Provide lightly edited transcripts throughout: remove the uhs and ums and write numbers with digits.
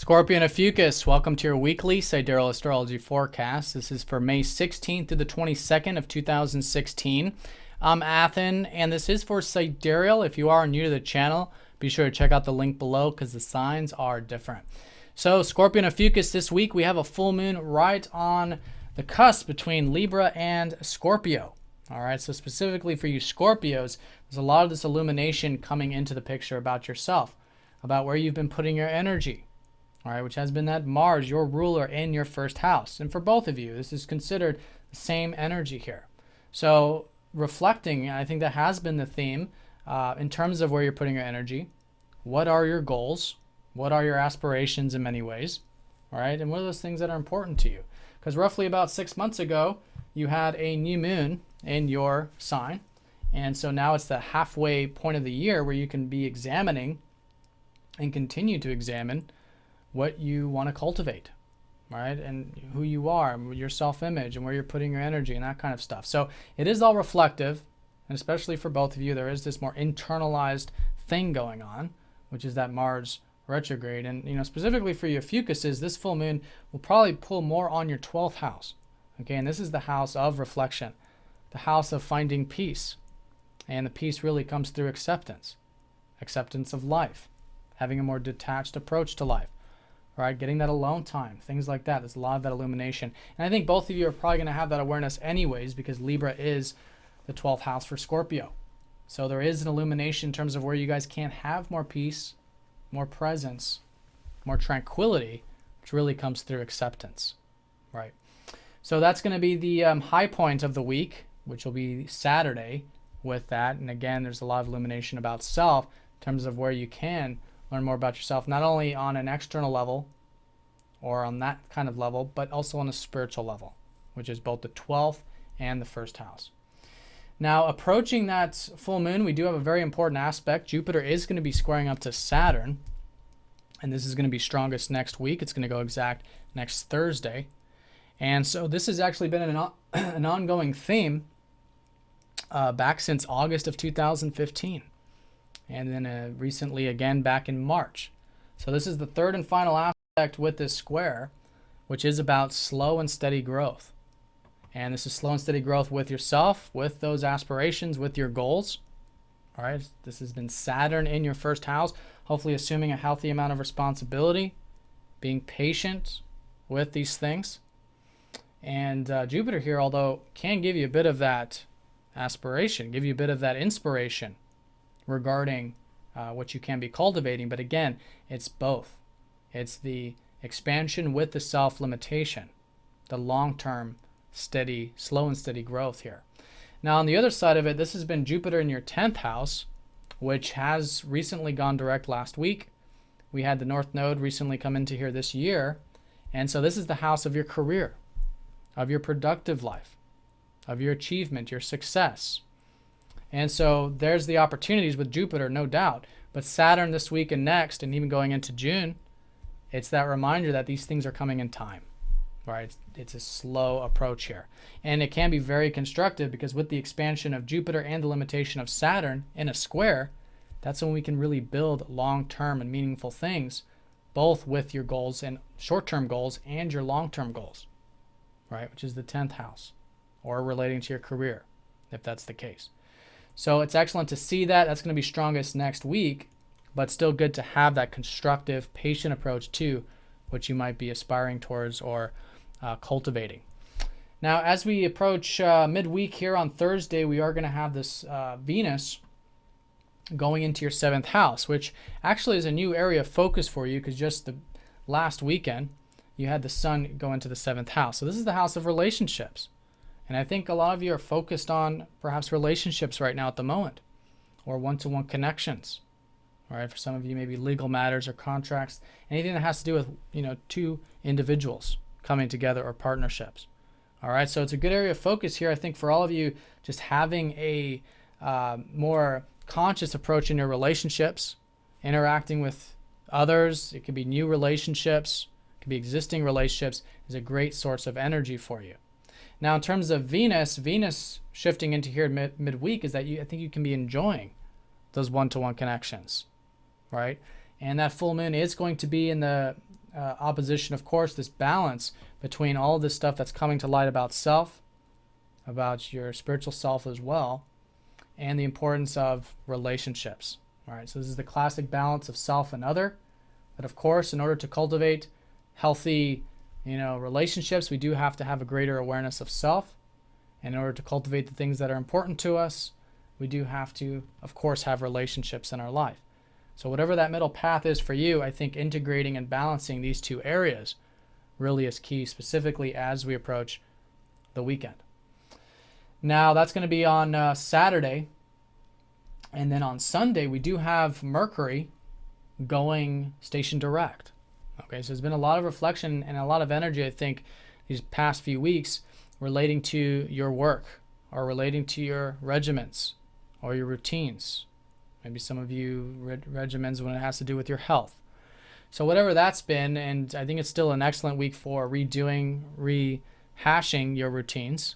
Scorpio Ophiuchus, welcome to your weekly Sidereal Astrology forecast. This is for May 16th to the 22nd of 2016. I'm Athen, and this is for Sidereal. If you are new to the channel, be sure to check out the link below because the signs are different. So Scorpio Ophiuchus, this week we have a full moon right on the cusp between Libra and Scorpio. All right, so specifically for you Scorpios, there's a lot of this illumination coming into the picture about yourself, about where you've been putting your energy. All right, which has been that Mars, your ruler, in your first house. And for both of you, this is considered the same energy here. So reflecting, I think that has been the theme in terms of where you're putting your energy. What are your goals? What are your aspirations in many ways? All right, and what are those things that are important to you? Because roughly about 6 months ago, you had a new moon in your sign. And so now it's the halfway point of the year where you can be examining and continue to examine what you want to cultivate, right? And who you are, and your self-image, and where you're putting your energy, and that kind of stuff. So it is all reflective, and especially for both of you, there is this more internalized thing going on, which is that Mars retrograde. And specifically for you Ophiuchuses, this full moon will probably pull more on your 12th house. Okay, and this is the house of reflection, the house of finding peace. And the peace really comes through acceptance of life, having a more detached approach to life. Right, getting that alone time, things like that. There's a lot of that illumination. And I think both of you are probably going to have that awareness anyways because Libra is the 12th house for Scorpio. So there is an illumination in terms of where you guys can have more peace, more presence, more tranquility, which really comes through acceptance. Right. So that's going to be the high point of the week, which will be Saturday with that. And again, there's a lot of illumination about self in terms of where you can learn more about yourself, not only on an external level or on that kind of level, but also on a spiritual level, which is both the 12th and the first house. Now, approaching that full moon, we do have a very important aspect. Jupiter is going to be squaring up to Saturn, and this is going to be strongest next week. It's going to go exact next Thursday. And so this has actually been an ongoing theme back since August of 2015. And then recently again back in March. So this is the third and final aspect with this square, which is about slow and steady growth. And this is slow and steady growth with yourself, with those aspirations, with your goals. All right, this has been Saturn in your first house, hopefully assuming a healthy amount of responsibility, being patient with these things. And Jupiter here, although can give you a bit of that aspiration, give you a bit of that inspiration regarding what you can be cultivating. But again, it's both. It's the expansion with the self-limitation, the long-term steady, slow and steady growth here. Now on the other side of it, this has been Jupiter in your 10th house, which has recently gone direct last week. We had the North Node recently come into here this year. And so this is the house of your career, of your productive life, of your achievement, your success. And so there's the opportunities with Jupiter, no doubt. But Saturn this week and next, and even going into June, it's that reminder that these things are coming in time. Right? It's a slow approach here. And it can be very constructive because with the expansion of Jupiter and the limitation of Saturn in a square, that's when we can really build long-term and meaningful things, both with your goals and short-term goals and your long-term goals, right? Which is the 10th house, or relating to your career, if that's the case. So it's excellent to see that. That's going to be strongest next week, but still good to have that constructive, patient approach to what you might be aspiring towards or cultivating. Now, as we approach midweek here on Thursday, we are going to have this Venus going into your 7th house, which actually is a new area of focus for you because just the last weekend, you had the Sun go into the 7th house. So this is the house of relationships. And I think a lot of you are focused on perhaps relationships right now at the moment, or one-to-one connections. All right, for some of you, maybe legal matters or contracts, anything that has to do with two individuals coming together or partnerships. All right, so it's a good area of focus here. I think for all of you, just having a more conscious approach in your relationships, interacting with others. It could be new relationships, it could be existing relationships, is a great source of energy for you. Now, in terms of Venus shifting into here midweek is that I think you can be enjoying those one-to-one connections, right? And that full moon is going to be in the opposition, of course, this balance between all of this stuff that's coming to light about self, about your spiritual self as well, and the importance of relationships. All right, so this is the classic balance of self and other. But of course, in order to cultivate healthy, relationships, we do have to have a greater awareness of self. And in order to cultivate the things that are important to us, we do have to, of course, have relationships in our life. So whatever that middle path is for you, I think integrating and balancing these two areas really is key, specifically as we approach the weekend. Now, that's going to be on Saturday. And then on Sunday, we do have Mercury going station direct. Okay, so there's been a lot of reflection and a lot of energy, I think, these past few weeks relating to your work or relating to your regimens or your routines. Maybe some of you regimens when it has to do with your health. So whatever that's been, and I think it's still an excellent week for rehashing your routines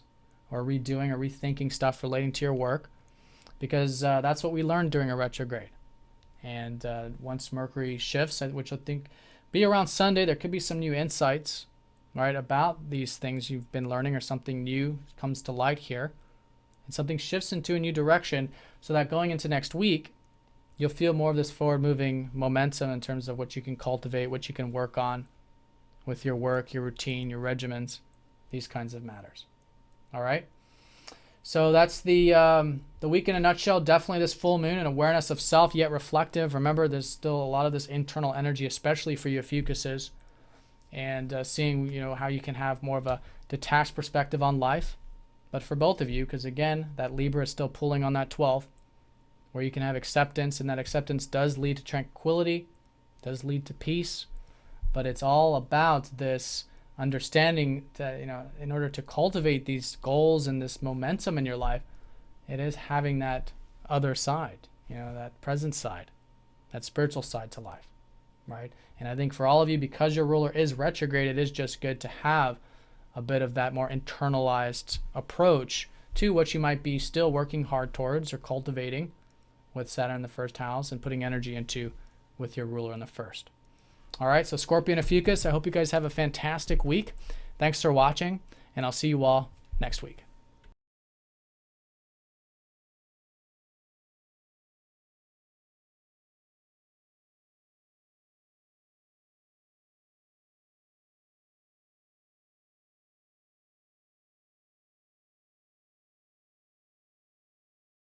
or redoing or rethinking stuff relating to your work, because that's what we learned during a retrograde. And once Mercury shifts, which I think be around Sunday, there could be some new insights, right, about these things you've been learning, or something new comes to light here, and something shifts into a new direction, so that going into next week, you'll feel more of this forward-moving momentum in terms of what you can cultivate, what you can work on with your work, your routine, your regimens, these kinds of matters. All right? So that's the week in a nutshell. Definitely this full moon and awareness of self, yet reflective. Remember, there's still a lot of this internal energy, especially for you Ophiuchuses, and seeing how you can have more of a detached perspective on life. But for both of you, because again, that Libra is still pulling on that 12th, where you can have acceptance, and that acceptance does lead to tranquility, does lead to peace. But it's all about this understanding that in order to cultivate these goals and this momentum in your life, it is having that other side, that present side, that spiritual side to life, right? And I think for all of you, because your ruler is retrograde, it is just good to have a bit of that more internalized approach to what you might be still working hard towards or cultivating with Saturn in the first house and putting energy into with your ruler in the first. All right, so Scorpio and Ophiuchus, I hope you guys have a fantastic week. Thanks for watching, and I'll see you all next week.